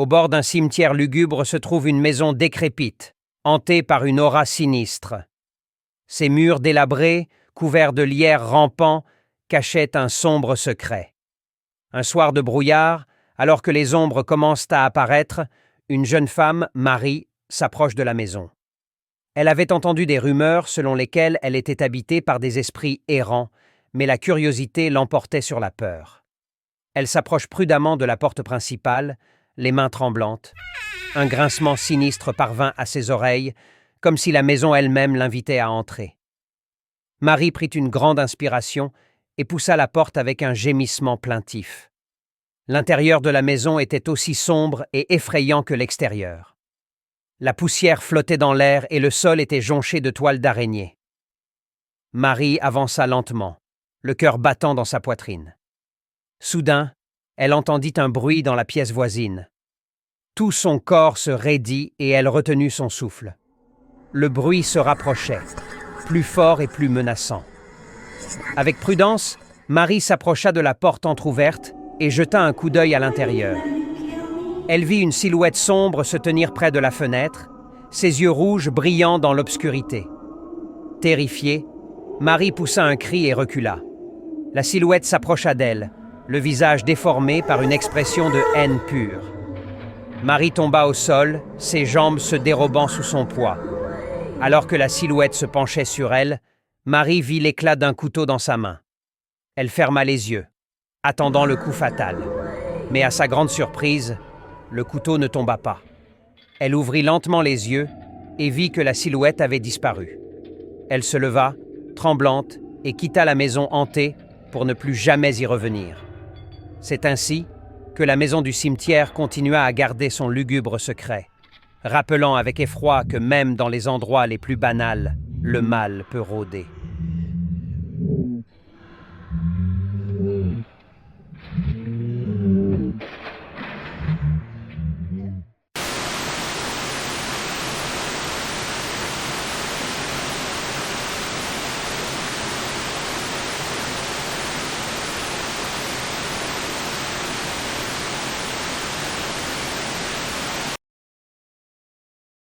Au bord d'un cimetière lugubre se trouve une maison décrépite, hantée par une aura sinistre. Ses murs délabrés, couverts de lierre rampant, cachaient un sombre secret. Un soir de brouillard, alors que les ombres commencent à apparaître, une jeune femme, Marie, s'approche de la maison. Elle avait entendu des rumeurs selon lesquelles elle était habitée par des esprits errants, mais la curiosité l'emportait sur la peur. Elle s'approche prudemment de la porte principale, les mains tremblantes. Un grincement sinistre parvint à ses oreilles, comme si la maison elle-même l'invitait à entrer. Marie prit une grande inspiration et poussa la porte avec un gémissement plaintif. L'intérieur de la maison était aussi sombre et effrayant que l'extérieur. La poussière flottait dans l'air et le sol était jonché de toiles d'araignée. Marie avança lentement, le cœur battant dans sa poitrine. Soudain, elle entendit un bruit dans la pièce voisine. Tout son corps se raidit et elle retenut son souffle. Le bruit se rapprochait, plus fort et plus menaçant. Avec prudence, Marie s'approcha de la porte entr'ouverte et jeta un coup d'œil à l'intérieur. Elle vit une silhouette sombre se tenir près de la fenêtre, ses yeux rouges brillant dans l'obscurité. Terrifiée, Marie poussa un cri et recula. La silhouette s'approcha d'elle, le visage déformé par une expression de haine pure. Marie tomba au sol, ses jambes se dérobant sous son poids. Alors que la silhouette se penchait sur elle, Marie vit l'éclat d'un couteau dans sa main. Elle ferma les yeux, attendant le coup fatal. Mais à sa grande surprise, le couteau ne tomba pas. Elle ouvrit lentement les yeux et vit que la silhouette avait disparu. Elle se leva, tremblante, et quitta la maison hantée pour ne plus jamais y revenir. C'est ainsi que la maison du cimetière continua à garder son lugubre secret, rappelant avec effroi que même dans les endroits les plus banals, le mal peut rôder.